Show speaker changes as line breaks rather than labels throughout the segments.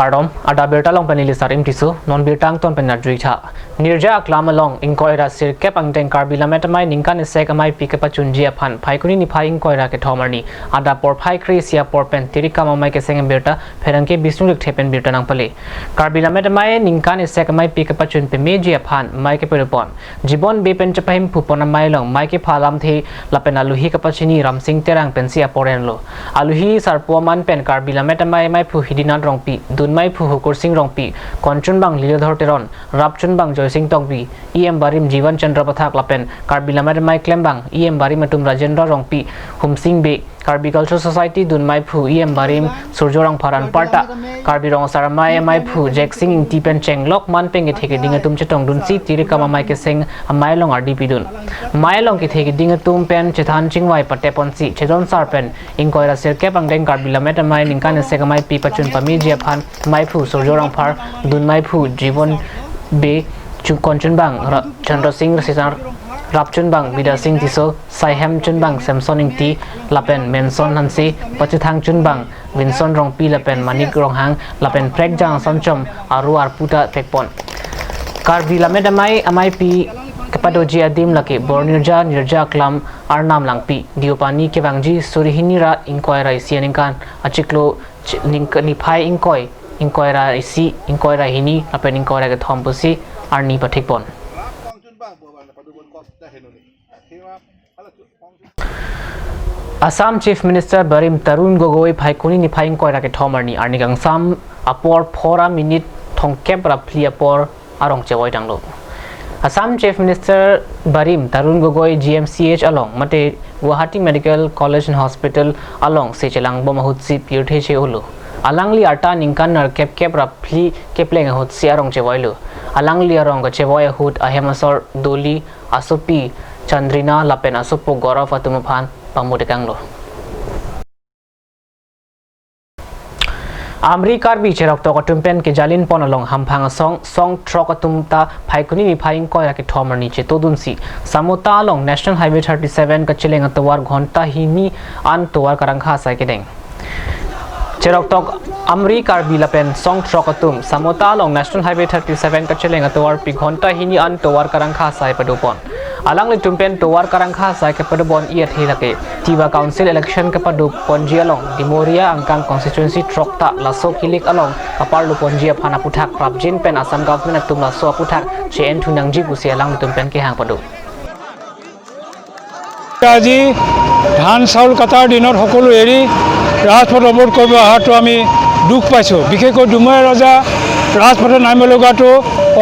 Kardom, ada bertalong panilisar imtisu, non bertang ton penadrita. Nirja klamalong inkoira sir kep ang teng karbila metamai ningkan isek amai pike pachunjia pan paikuni ni pai inkoira ke thomarni ada por pai krisia por pen tirika mamai ke seng berta pherangke bisnu lik thepen berta nang pale. Karbila metamai ningkan isek amai pike pachun pe mejia pan mai ke perpon. Jibon be pen chapahim phupon amai long mai ke phalam the lapen aluhi kapachini ramsing terang pensia porenlo. Aluhi sarpuaman pen karbila metamai mai phu hidina rongpi Dunmai Phu Hukur Singh Rongpi, Konchun Bang Lilodhar Teron, Rapchun Bang Joy Singh Tongpi, EM Barim Jivan Chandra Pathak Lapen, Karbilamed Mai Klembang, EM Barim Atum Rajendra Rongpi, Hum Singh Be, Karbi Cultural Society Dunmai Phu, EM Barim Surjorang Paran Parta, Karbi Rong Saramai Mai Phu, Jack Singh Tipen Cheng Lok Man Peng Etheke Dingatum Chetong Dun Si Tirikama Mai Ke Sing a Mailong RDP Dun. Mailong Kitheke Dingatum Pen Chethan Chingwai Patepon Si, Cheton Sarpen, Inkoira Sirkep Ang Deng Karbilamed Mai Ninkan Segamai Pipachun Pamiji Pan. Mai Phu Surjorang Par Dun Mai Phu Jivon Be Konchun Bang Chandra Singh Sisar Rapchun Bang Vida Singh Tiso Saihem Chun Bang Samson Ing Ti Lapen Menson Hansi Pachithang Chun Bang Vinson Rongpi Lapen Manik Ronghang Lapen Prek Jang Sonchom Aru Arputa Tekpon Karbila Medamai Amai Pi Kapadoji Adim Lake Nirja Klam Arnam Langpi Diopani Kevangji Surihinira Inkoira Isianinkan Achiklo Nipai Inkoira isi Inkoira hini apen Inkoira ke thompusi arni pathikpon Assam Chief Minister Barim Tarun Gogoi phaikuni ni phai Inkoira ke thomarni arni gangsam apor 4 minute thongkep rapli apor arong chewoi danglo Assam Chief Minister Barim Tarun Gogoi GMCH along mate Guwahati Medical College and Hospital along sechelang bomahutsi pirthe che ulu Alangli arta ningkan nar kep rapli kepleng hut siarong chevoilu Alangli arong ga chevoy hut ahemasor doli asupi Chandrina lapen asupo Gaurav atumaphan pamudekanglo Amerikar bi cherok to katumpen ke jalin ponalong hamphang song trokatumta phaikuni ni phaing koira ke thomarni che todunsi samota along National Highway 37 ka cheleng atwar ghonta hini an towar karangkha sai kedeng Cherok tok Amerikar bilapen song trokatum samota along National Highway 37 ka cheleng atwar pi ghonta hini an towar karangkha sai padupon alang le tumpen towar karangkha sai ke padubon iat hilake Tiwa Council election ke padu ponji along Dimoria angkang constituency trokta lasok hilik along kapar lu ponji phana puthak prabjin pen Assam government atum laso puthak chen thunangji pusi alang tumpen ke hang padu
আজি ধান চাউল কাটাৰ দিনৰ সকলো এৰি ৰাজপথ অৱৰোধ কৰিব অহাটো আমি দুখ পাইছোঁ বিশেষকৈ ডুমৰীয়া ৰজা ৰাজপথত নামিব লগাটো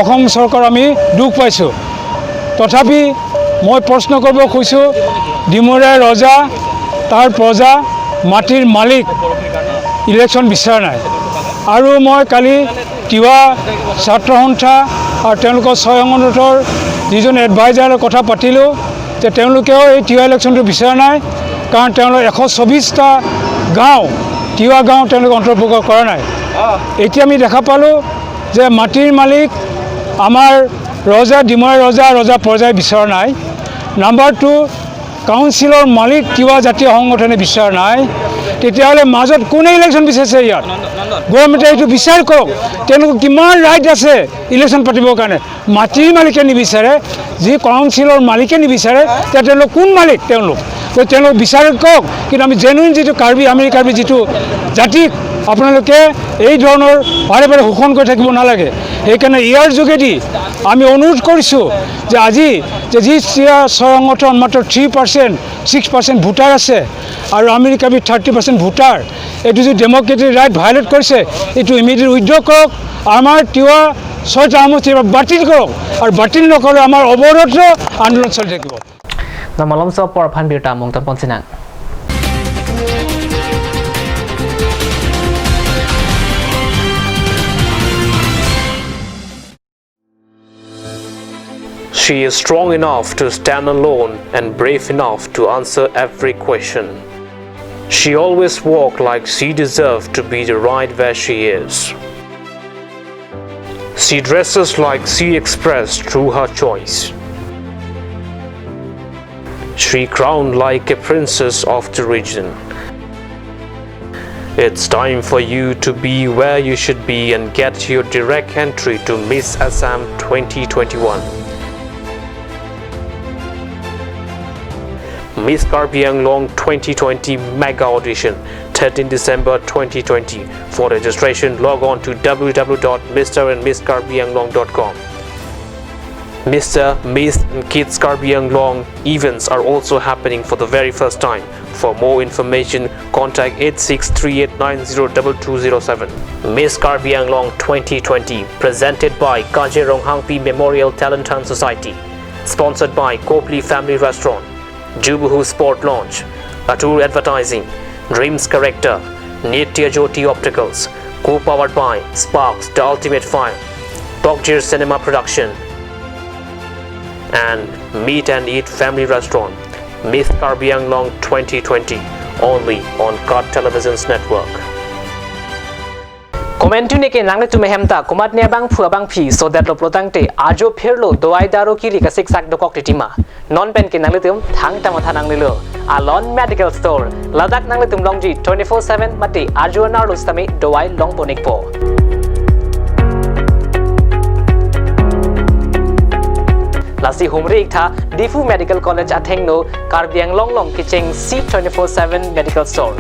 অসম চৰকাৰ আমি দুখ পাইছোঁ তথাপি মই প্ৰশ্ন কৰিব খুজিছোঁ ডুমৰীয়া ৰজা তাৰ প্ৰজা মাটিৰ মালিক ইলেকশ্যন বিচৰা নাই আৰু মই কালি তিৱা ছাত্ৰ সন্থা আৰু তেওঁলোকৰ স্বয়ংসংগঠনৰ যিজন এডভাইজাৰৰ কথা পাতিলোঁ যে তেওঁলোকেও এই তিৱা ইলেকশ্যনটো বিচৰা নাই কাৰণ তেওঁলোকৰ 124টা গাঁও তিৱা গাঁও তেওঁলোকে অন্তৰ্ভুক্ত কৰা নাই এতিয়া আমি দেখা পালোঁ যে মাটিৰ মালিক আমাৰ ৰজা ডিমৰীয়া ৰজা পৰ্যায় বিচৰা নাই নাম্বাৰ 2 কাউন্সিলৰ মালিক তিৱা জাতীয় সংগঠনে বিচৰা নাই তেতিয়াহ'লে মাজত কোনে ইলেকশ্যন বিচাৰিছে ইয়াত গভৰ্ণমেণ্টে এইটো বিচাৰ কৰক তেওঁলোকৰ কিমান ৰাইট আছে ইলেকশ্যন পাতিবৰ কাৰণে মাটিৰ মালিকে নিবিচাৰে যি কাউন্সিলৰ মালিকে নিবিচাৰে তেওঁলোক কোন মালিক তেওঁলোক বিচাৰ কৰক কিন্তু আমি জেনুইন যিটো কাৰ্বি যিটো জাতিক আপোনালোকে এই ধৰণৰ বাৰে বাৰে শোষণ কৰি থাকিব নালাগে সেইকাৰণে ইয়াৰ যোগেদি আমি অনুৰোধ কৰিছোঁ যে আজি যে যি সংগঠন মাত্ৰ 3% 6% ভোটাৰ আছে আৰু আমেৰিকাৰ 30% ভোটাৰ এইটো যি ডেমক্ৰেটিক ৰাইট ভায়োলেট কৰিছে এইটো ইমিডিয়েট উইথড্ৰ কৰক আমাৰ তিৱা 6টা সমষ্টি বাতিল কৰক আৰু বাতিল নকৰে আমাৰ অৱৰোধ আন্দোলন চলি থাকিব
Namalam sa porphan birta mongtan ponsinang
She is strong enough to stand alone and brave enough to answer every question. She always walked like she deserved to be the right where she is. She dresses like she expressed through her choice. She crowned like a princess of the region. It's time for you to be where you should be and get your direct entry to Miss Assam 2021. Miss Karbi Anglong 2020 Mega Audition, 13 December 2020. For registration, log on to www.mrandmisskarbianglong.com. Mr., Miss and Kids Karbi Anglong events are also happening for the very first time. For more information, contact 8638902207. Miss Karbi Anglong 2020, presented by Kajirong Hangpi Memorial Talent Hunt Society. Sponsored by Copley Family Restaurant, Jubuhu Sport Launch, Atur Advertising, Dreams Corrector, Nitya Jyoti Opticals, co-powered by Sparks, The Ultimate Fire, Tokjir Cinema Production, and Meet and Eat Family Restaurant. Miss Karbi Anglong 2020, only on Kat Television's network.
Comment ne ke nang le tu mehem ta komat ne bang phua bang phi so that lo protang te ajo phirlo doi daro ki li ka sik sak dokok ti tima non pen ke nang le tum thang ta ma thanang le lo Alon Medical Store ladak nang le tum long ji 24/7 mati ajo nar lo stami doi long ponik po Lasi humri ikta Difu Medical College Athengno Karbi Anglong long kicheng C 24/7 Medical Store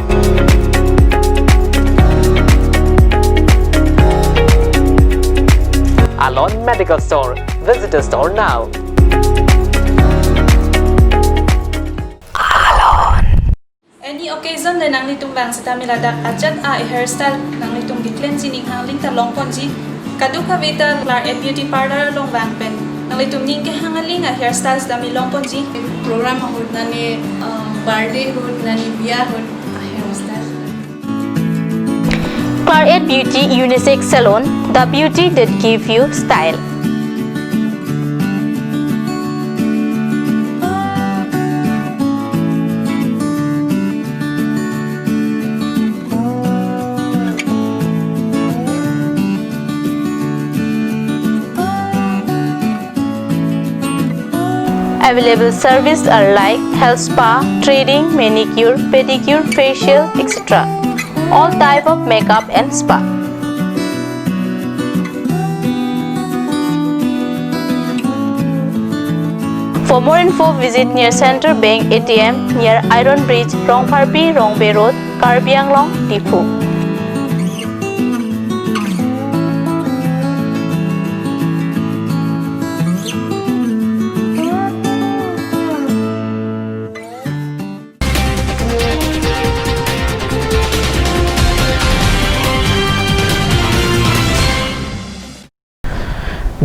Alon Medical Store. Visit the store now.
Any occasion na nang litong bang sa tamiladak adjat hairstyle nang litong giklen sining hangling talong ponji kadu kavita Clark and Beauty Parlor long bang pen nang litong ning ke hangaling hairstyles dami long ponji
program hod na ni birthday hod na ni biya hod hairstyle
Clark Beauty Unisex Salon, the beauty that gives you style. Available services are like health spa, threading, manicure, pedicure, facial, etc. All type of makeup and spa. For more info, visit near Central Bank ATM near Iron Bridge, Rongparpi, Rongbay Road, Karbi Anglong, Difu.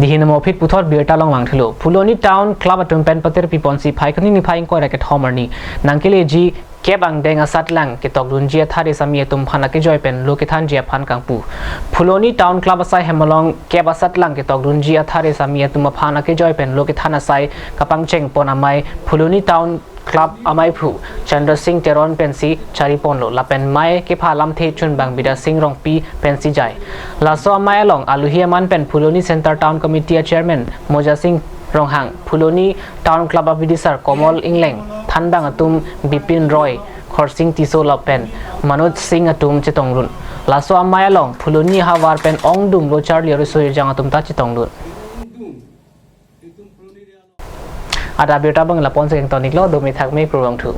Dihin mo phit puthor birta long lang thilo Phuloni Town Club atum pen pater piponsi phaikani ni phaing ko raket homarni nangkele ji kebang denga satlang ke tokdun jia thari sami atum phana ke joy pen lo ke than jia phan kangpu Phuloni Town Club asai hemalong keba satlang ke tokdun jia thari sami atum phana ke joy pen lo ke than asai kapang cheng pon amai Phuloni Town Club amai phu Chandra Singh Teron pensi chari ponlo lapen mai ke phalam the chun bang bida sing rong pi pensi jai laso amai along aluhi man pen Phuloni Center Town Committee Chairman Moja Singh Ronghang Phuloni Town Club Officer Komol Ingleng Thandang atum Bipin Roy Khorsing Tiso lapen Manoj Singh atum chetongrun laso amai along Phuloni Hawar pen ongdum lo charli risoi jang atum ta chetongrun Ada berita bang lapon sekeng tonik lo domi thak me program tu